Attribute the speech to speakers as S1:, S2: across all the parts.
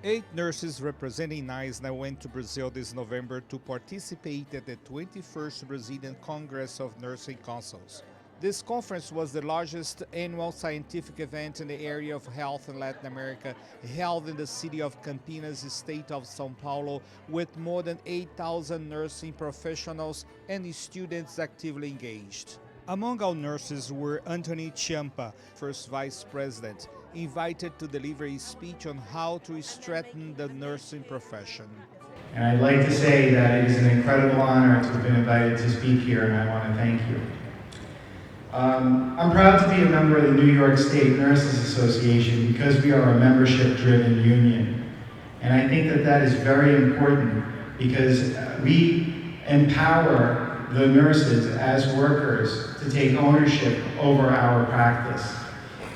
S1: 8 nurses representing NYSNA went to Brazil this November to participate at the 21st Brazilian Congress of Nursing Councils. This conference was the largest annual scientific event in the area of health in Latin America, held in the city of Campinas, state of São Paulo, with more than 8,000 nursing professionals and students actively engaged. Among our nurses were Anthony Chiampa, first vice president, invited to deliver a speech on how to strengthen the nursing profession.
S2: And I'd like to say that it is an incredible honor to have been invited to speak here, and I want to thank you. I'm proud to be a member of the New York State Nurses Association because we are a membership-driven union. And I think that that is very important because we empower the nurses as workers to take ownership over our practice.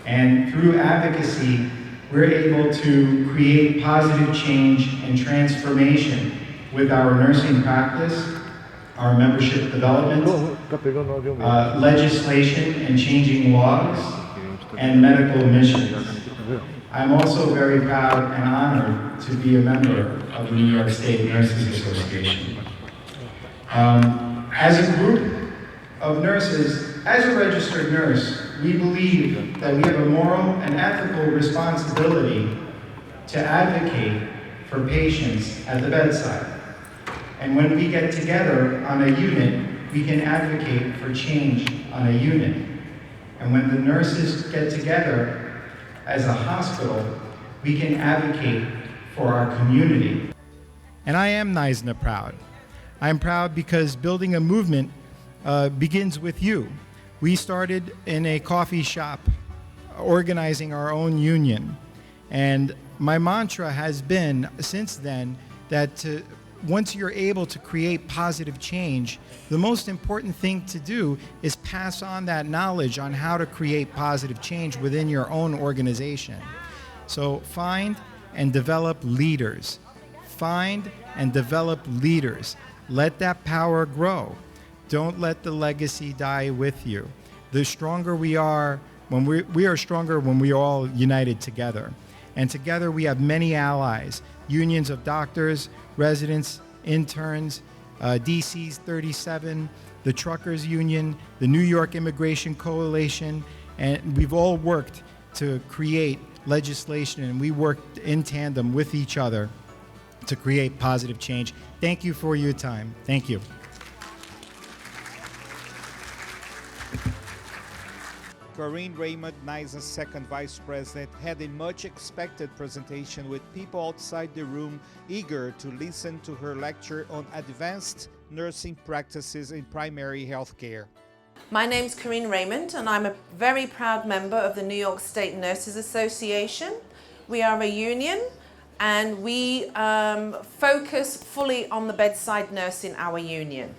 S2: And through advocacy, we're able to create positive change and transformation with our nursing practice, our membership development, legislation and changing laws, and medical missions. I'm also very proud and honored to be a member of the New York State Nurses Association. As a group of nurses, as a registered nurse, we believe that we have a moral and ethical responsibility to advocate for patients at the bedside. And when we get together on a unit, we can advocate for change on a unit. And when the nurses get together as a hospital, we can advocate for our community.
S3: And I am NYSNA proud. I'm proud because building a movement begins with you. We started in a coffee shop organizing our own union. And my mantra has been since then that once you're able to create positive change, the most important thing to do is pass on that knowledge on how to create positive change within your own organization. So find and develop leaders. Find and develop leaders. Let that power grow. Don't let the legacy die with you. The stronger we are, when we are stronger when we are all united together. And together we have many allies, unions of doctors, residents, interns, DC's 37, the Truckers Union, the New York Immigration Coalition, and we've all worked to create legislation, and we worked in tandem with each other to create positive change. Thank you for your time. Thank you.
S1: Corinne Raymond, NYSNA's second vice president, had a much expected presentation with people outside the room eager to listen to her lecture on advanced nursing practices in primary health care.
S4: My name's Corinne Raymond and I'm a very proud member of the New York State Nurses Association. We are a union and we focus fully on the bedside nurse in our union.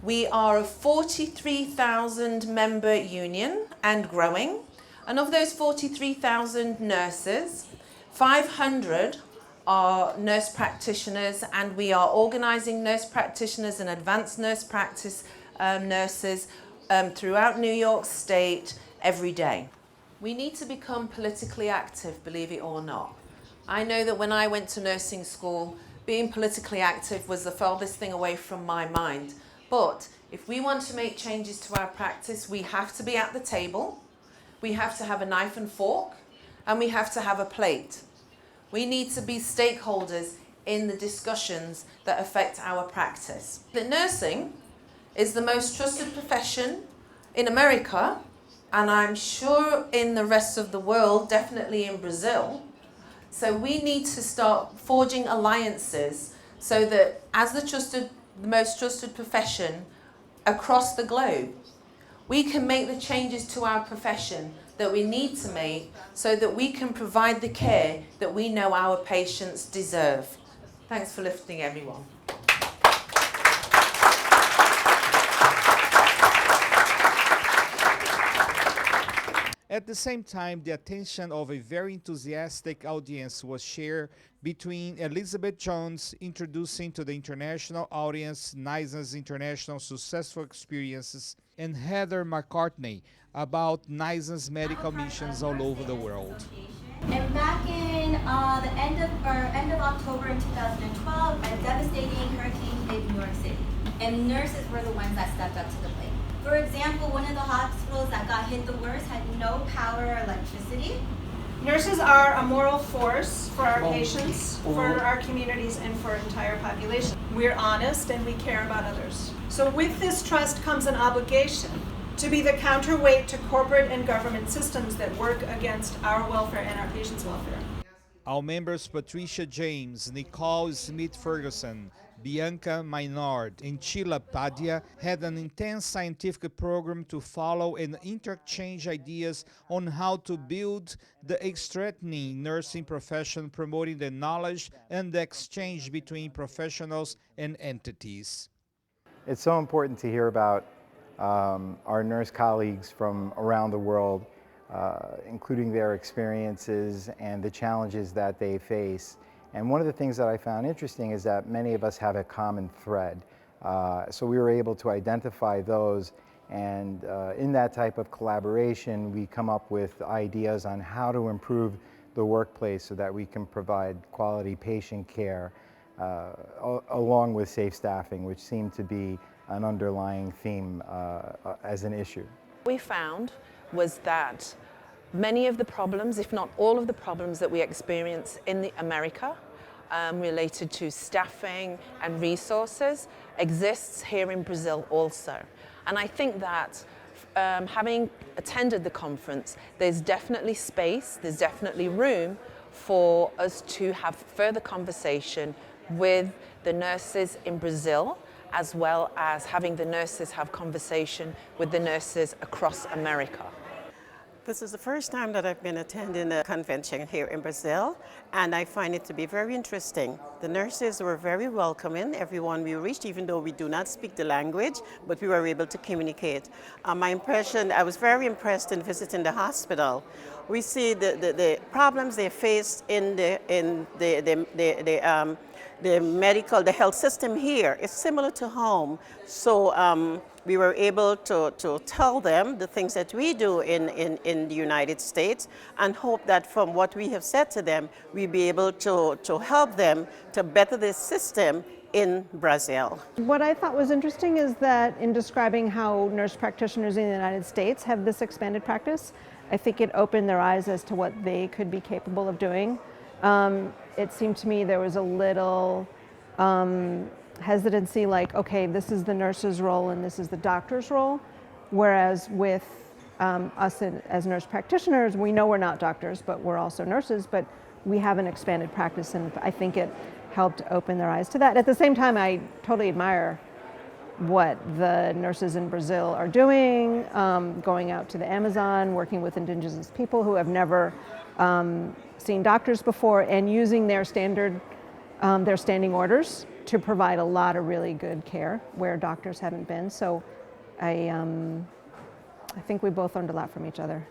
S4: We are a 43,000 member union and growing. And of those 43,000 nurses, 500 are nurse practitioners, and we are organizing nurse practitioners and advanced nurse practice nurses throughout New York State every day. We need to become politically active, believe it or not. I know that when I went to nursing school, being politically active was the farthest thing away from my mind. But if we want to make changes to our practice, we have to be at the table, we have to have a knife and fork, and we have to have a plate. We need to be stakeholders in the discussions that affect our practice. The nursing is the most trusted profession in America, and I'm sure in the rest of the world, definitely in Brazil. So we need to start forging alliances so that as the most trusted profession across the globe, we can make the changes to our profession that we need to make so that we can provide the care that we know our patients deserve. Thanks for listening, everyone.
S1: At the same time, the attention of a very enthusiastic audience was shared between Elizabeth Jones introducing to the international audience NYSNA's international successful experiences and Heather McCartney about NYSNA's medical missions all over the world.
S5: And the end of October in 2012, a devastating hurricane hit New York City, and nurses were the ones that stepped up to the plate. For example, one of the hospitals that got hit the worst had no power or electricity.
S6: Nurses are a moral force for our patients, for our communities, and for our entire population. We're honest and we care about others. So with this trust comes an obligation to be the counterweight to corporate and government systems that work against our welfare and our patients' welfare.
S1: Our members Patricia James, Nicole Smith-Ferguson, Bianca Maynard, and Sheila Padia had an intense scientific program to follow and interchange ideas on how to build the strengthening nursing profession, promoting the knowledge and the exchange between professionals and entities.
S7: It's so important to hear about our nurse colleagues from around the world, including their experiences and the challenges that they face. And one of the things that I found interesting is that many of us have a common thread. So we were able to identify those, and in that type of collaboration, we come up with ideas on how to improve the workplace so that we can provide quality patient care, along with safe staffing, which seemed to be an underlying theme as an issue.
S4: What we found was that many of the problems, if not all of the problems that we experience in America related to staffing and resources exists here in Brazil also. And I think that having attended the conference, there's definitely space, there's definitely room for us to have further conversation with the nurses in Brazil, as well as having the nurses have conversation with the nurses across America.
S8: This is the first time that I've been attending a convention here in Brazil, and I find it to be very interesting. The nurses were very welcoming, everyone we reached, even though we do not speak the language, but we were able to communicate. My impression, I was very impressed in visiting the hospital. We see the problems they faced in the health system here is similar to home. So we were able to tell them the things that we do in the United States, and hope that from what we have said to them, we'll be able to help them to better this system in Brazil.
S6: What I thought was interesting is that in describing how nurse practitioners in the United States have this expanded practice, I think it opened their eyes as to what they could be capable of doing. It seemed to me there was a little hesitancy, like, okay, this is the nurse's role and this is the doctor's role. Whereas with us as nurse practitioners, we know we're not doctors, but we're also nurses, but we have an expanded practice, and I think it helped open their eyes to that. At the same time, I totally admire what the nurses in Brazil are doing, going out to the Amazon, working with indigenous people who have never seen doctors before, and using their standing orders to provide a lot of really good care where doctors haven't been. So I think we both learned a lot from each other.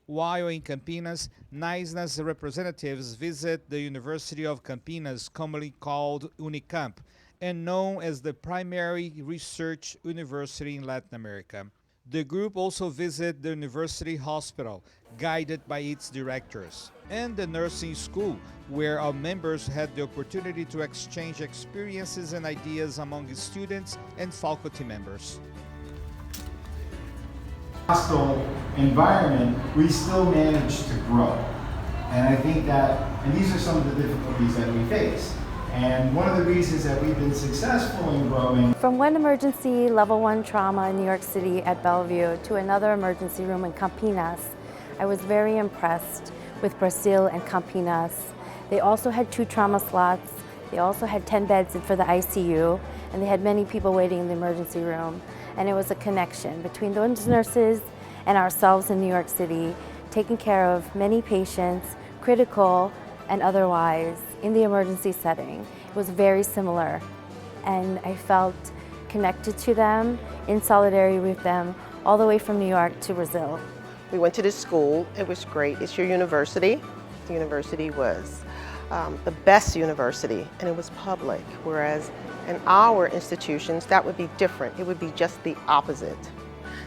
S1: While in Campinas, NYSNA's representatives visit the University of Campinas, commonly called Unicamp, and known as the primary research university in Latin America. The group also visited the university hospital, guided by its directors, and the nursing school, where our members had the opportunity to exchange experiences and ideas among students and faculty members.
S2: Hostile environment, we still manage to grow. And I think that, and these are some of the difficulties that we face. And one of the reasons that we've been successful in growing.
S9: From one emergency level 1 trauma in New York City at Bellevue to another emergency room in Campinas, I was very impressed with Brazil and Campinas. They also had 2 trauma slots. They also had 10 beds for the ICU, and they had many people waiting in the emergency room. And it was a connection between those nurses and ourselves in New York City, taking care of many patients, critical and otherwise, in the emergency setting. It was very similar, and I felt connected to them, in solidarity with them, all the way from New York to Brazil.
S8: We went to this school. It was great. It's your university. The university was the best university, and it was public, whereas in our institutions, that would be different. It would be just the opposite.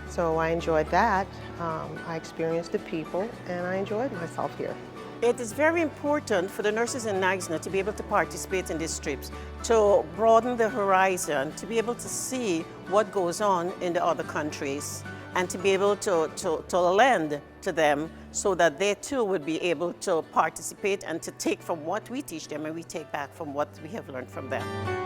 S8: So I enjoyed that. I experienced the people, and I enjoyed myself here. It is very important for the nurses in NYSNA to be able to participate in these trips, to broaden the horizon, to be able to see what goes on in the other countries, and to be able to lend to them so that they too would be able to participate and to take from what we teach them and we take back from what we have learned from them.